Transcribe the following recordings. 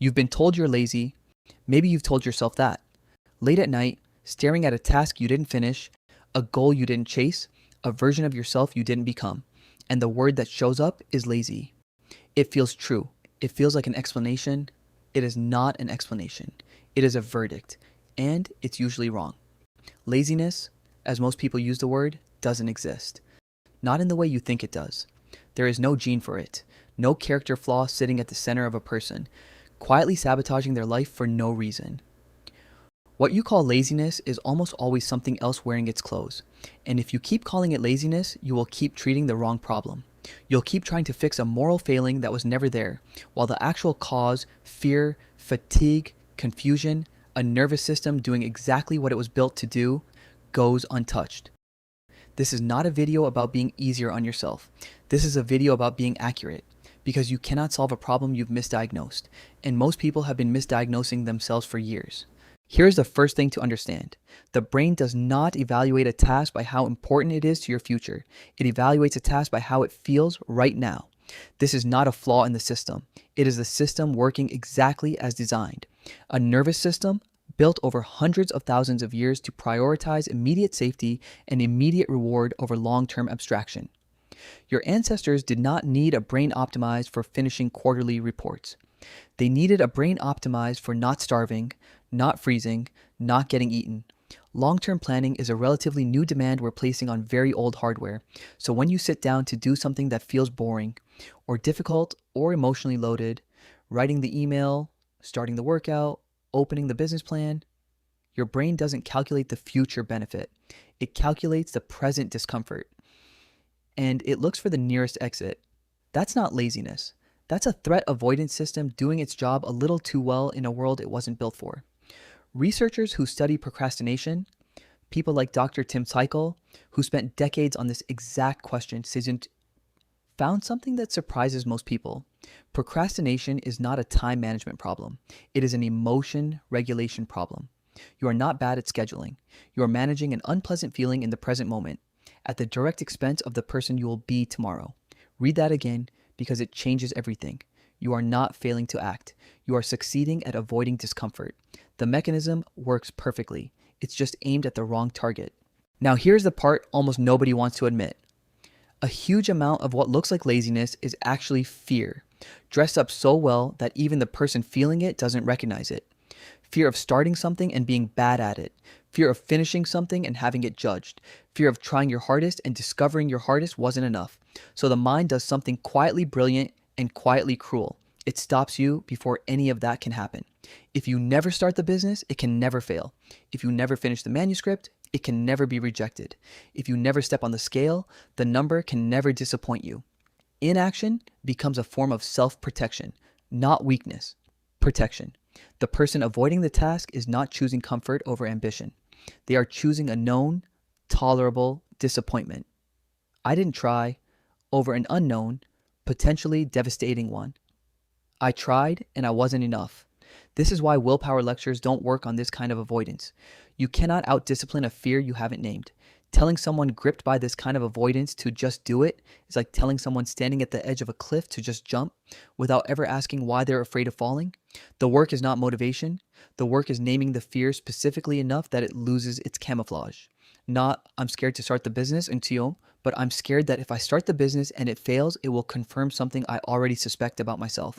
You've been told you're lazy. Maybe you've told yourself that. Late at night, staring at a task you didn't finish, a goal you didn't chase, a version of yourself you didn't become. And the word that shows up is lazy. It feels true. It feels like an explanation. It is not an explanation. It is a verdict. And it's usually wrong. Laziness, as most people use the word, doesn't exist. Not in the way you think it does. There is no gene for it. No character flaw sitting at the center of a person, quietly sabotaging their life for no reason. What you call laziness is almost always something else wearing its clothes. And if you keep calling it laziness, you will keep treating the wrong problem. You'll keep trying to fix a moral failing that was never there, while the actual cause, fear, fatigue, confusion, a nervous system doing exactly what it was built to do, goes untouched. This is not a video about being easier on yourself. This is a video about being accurate, because you cannot solve a problem you've misdiagnosed, and most people have been misdiagnosing themselves for years. Here's the first thing to understand. The brain does not evaluate a task by how important it is to your future. It evaluates a task by how it feels right now. This is not a flaw in the system. It is the system working exactly as designed. A nervous system built over hundreds of thousands of years to prioritize immediate safety and immediate reward over long-term abstraction. Your ancestors did not need a brain optimized for finishing quarterly reports. They needed a brain optimized for not starving, not freezing, not getting eaten. Long-term planning is a relatively new demand we're placing on very old hardware. So when you sit down to do something that feels boring, or difficult, or emotionally loaded, writing the email, starting the workout, opening the business plan, your brain doesn't calculate the future benefit. It calculates the present discomfort. And it looks for the nearest exit. That's not laziness. That's a threat avoidance system doing its job a little too well in a world it wasn't built for. Researchers who study procrastination, people like Dr. Tim Teichel, who spent decades on this exact question, found something that surprises most people. Procrastination is not a time management problem. It is an emotion regulation problem. You are not bad at scheduling. You are managing an unpleasant feeling in the present moment, at the direct expense of the person you will be tomorrow. Read that again because it changes everything. You are not failing to act. You are succeeding at avoiding discomfort. The mechanism works perfectly. It's just aimed at the wrong target. Now here's the part almost nobody wants to admit. A huge amount of what looks like laziness is actually fear, dressed up so well that even the person feeling it doesn't recognize it. Fear of starting something and being bad at it. Fear of finishing something and having it judged. Fear of trying your hardest and discovering your hardest wasn't enough. So the mind does something quietly brilliant and quietly cruel. It stops you before any of that can happen. If you never start the business, it can never fail. If you never finish the manuscript, it can never be rejected. If you never step on the scale, the number can never disappoint you. Inaction becomes a form of self-protection, not weakness. Protection. The person avoiding the task is not choosing comfort over ambition. They are choosing a known, tolerable disappointment. I didn't try over an unknown, potentially devastating one. I tried and I wasn't enough. This is why willpower lectures don't work on this kind of avoidance. You cannot outdiscipline a fear you haven't named. Telling someone gripped by this kind of avoidance to just do it is like telling someone standing at the edge of a cliff to just jump without ever asking why they're afraid of falling. The work is not motivation. The work is naming the fear specifically enough that it loses its camouflage. Not, I'm scared to start the business until, but I'm scared that if I start the business and it fails, it will confirm something I already suspect about myself.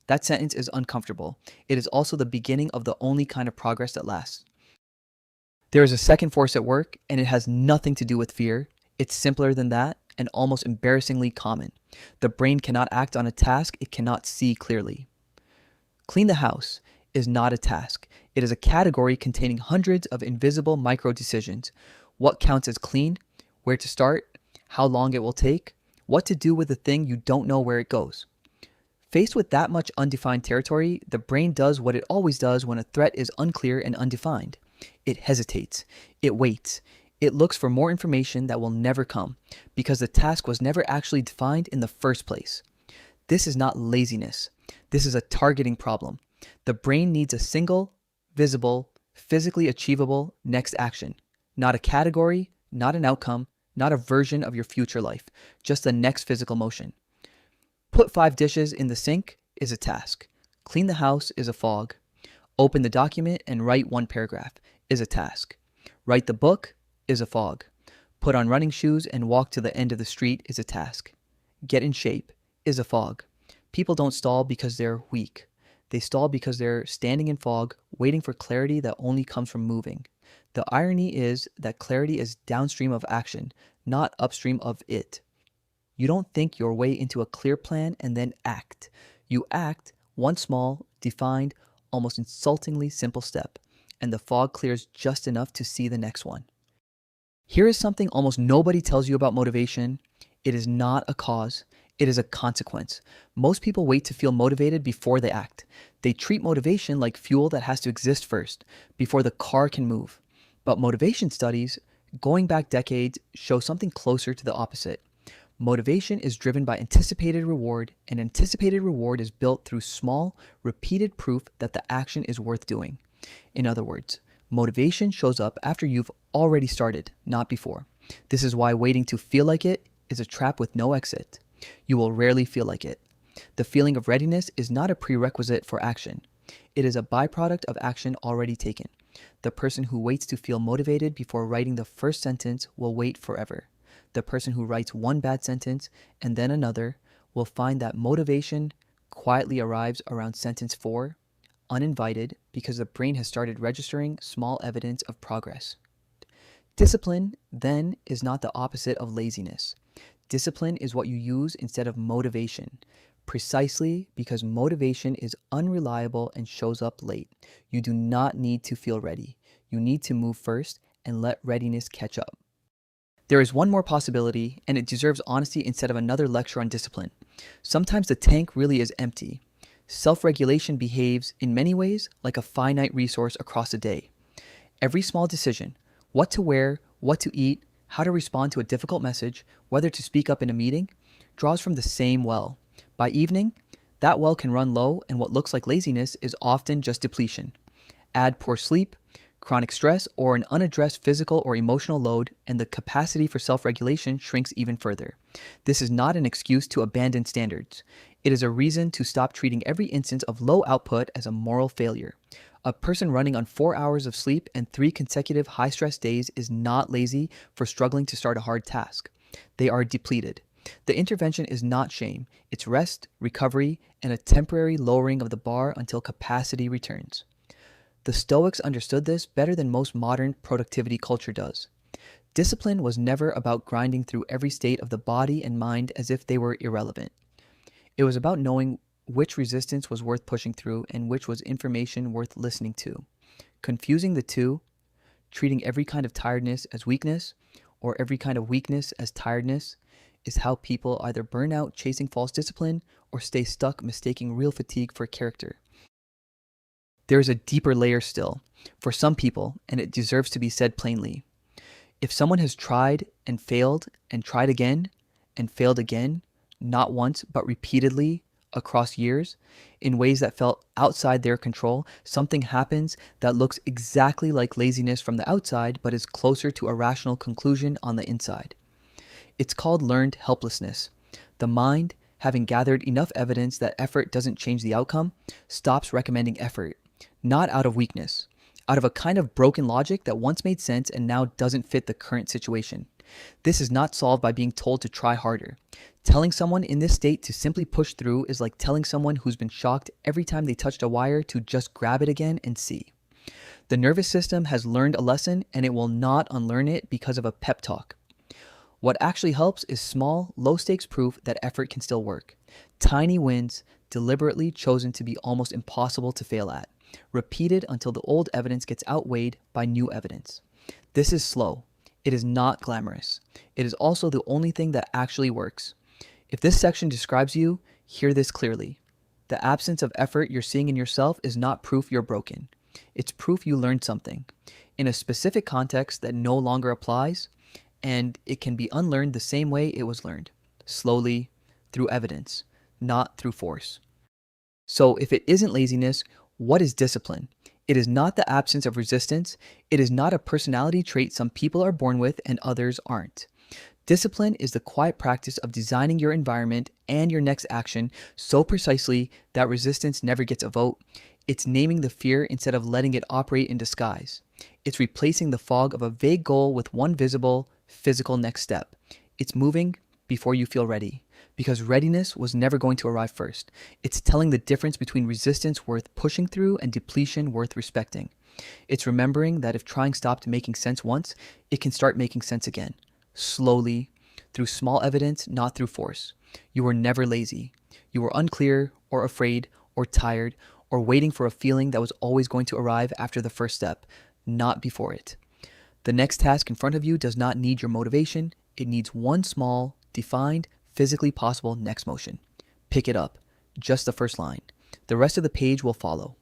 That sentence is uncomfortable. It is also the beginning of the only kind of progress that lasts. There is a second force at work, and it has nothing to do with fear. It's simpler than that and almost embarrassingly common. The brain cannot act on a task it cannot see clearly. Clean the house is not a task. It is a category containing hundreds of invisible micro decisions. What counts as clean, where to start, how long it will take, what to do with the thing you don't know where it goes. Faced with that much undefined territory, the brain does what it always does when a threat is unclear and undefined. It hesitates. It waits. It looks for more information that will never come because the task was never actually defined in the first place. This is not laziness. This is a targeting problem. The brain needs a single, visible, physically achievable next action. Not a category, not an outcome, not a version of your future life, just the next physical motion. Put 5 dishes in the sink is a task. Clean the house is a fog. Open the document and write one paragraph is a task. Write the book is a fog. Put on running shoes and walk to the end of the street is a task. Get in shape is a fog. People don't stall because they're weak. They stall because they're standing in fog, waiting for clarity that only comes from moving. The irony is that clarity is downstream of action, not upstream of it. You don't think your way into a clear plan and then act. You act one small, defined, almost insultingly simple step, and the fog clears just enough to see the next one. Here is something almost nobody tells you about motivation. It is not a cause. It is a consequence. Most people wait to feel motivated before they act. They treat motivation like fuel that has to exist first, before the car can move. But motivation studies, going back decades, show something closer to the opposite. Motivation is driven by anticipated reward, and anticipated reward is built through small, repeated proof that the action is worth doing. In other words, motivation shows up after you've already started, not before. This is why waiting to feel like it is a trap with no exit. You will rarely feel like it. The feeling of readiness is not a prerequisite for action. It is a byproduct of action already taken. The person who waits to feel motivated before writing the first sentence will wait forever. The person who writes one bad sentence and then another will find that motivation quietly arrives around sentence 4, uninvited, because the brain has started registering small evidence of progress. Discipline, then, is not the opposite of laziness. Discipline is what you use instead of motivation, precisely because motivation is unreliable and shows up late. You do not need to feel ready. You need to move first and let readiness catch up. There is one more possibility, and it deserves honesty instead of another lecture on discipline. Sometimes the tank really is empty. Self-regulation behaves, in many ways, like a finite resource across a day. Every small decision, what to wear, what to eat, how to respond to a difficult message, whether to speak up in a meeting, draws from the same well. By evening, that well can run low, and what looks like laziness is often just depletion. Add poor sleep, chronic stress, or an unaddressed physical or emotional load, and the capacity for self-regulation shrinks even further. This is not an excuse to abandon standards. It is a reason to stop treating every instance of low output as a moral failure. A person running on 4 hours of sleep and 3 consecutive high-stress days is not lazy for struggling to start a hard task. They are depleted. The intervention is not shame. It's rest, recovery, and a temporary lowering of the bar until capacity returns. The Stoics understood this better than most modern productivity culture does. Discipline was never about grinding through every state of the body and mind as if they were irrelevant. It was about knowing which resistance was worth pushing through and which was information worth listening to. Confusing the two, treating every kind of tiredness as weakness or every kind of weakness as tiredness, is how people either burn out chasing false discipline or stay stuck mistaking real fatigue for character. There is a deeper layer still, for some people, and it deserves to be said plainly. If someone has tried and tried again, and failed again, not once, but repeatedly across years, in ways that felt outside their control, something happens that looks exactly like laziness from the outside, but is closer to a rational conclusion on the inside. It's called learned helplessness. The mind, having gathered enough evidence that effort doesn't change the outcome, stops recommending effort. Not out of weakness, out of a kind of broken logic that once made sense and now doesn't fit the current situation. This is not solved by being told to try harder. Telling someone in this state to simply push through is like telling someone who's been shocked every time they touched a wire to just grab it again and see. The nervous system has learned a lesson and it will not unlearn it because of a pep talk. What actually helps is small, low-stakes proof that effort can still work. Tiny wins, deliberately chosen to be almost impossible to fail at. Repeated until the old evidence gets outweighed by new evidence. This is slow. It is not glamorous. It is also the only thing that actually works. If this section describes you, hear this clearly. The absence of effort you're seeing in yourself is not proof you're broken. It's proof you learned something in a specific context that no longer applies, and it can be unlearned the same way it was learned, slowly, through evidence, not through force. So if it isn't laziness, what is discipline? It is not the absence of resistance. It is not a personality trait some people are born with and others aren't. Discipline is the quiet practice of designing your environment and your next action so precisely that resistance never gets a vote. It's naming the fear instead of letting it operate in disguise. It's replacing the fog of a vague goal with one visible, physical next step. It's moving before you feel ready, because readiness was never going to arrive first. It's telling the difference between resistance worth pushing through and depletion worth respecting. It's remembering that if trying stopped making sense once, it can start making sense again. Slowly, through small evidence, not through force. You were never lazy. You were unclear or afraid or tired or waiting for a feeling that was always going to arrive after the first step, not before it. The next task in front of you does not need your motivation. It needs one small, defined, physically possible next motion. Pick it up. Just the first line. The rest of the page will follow.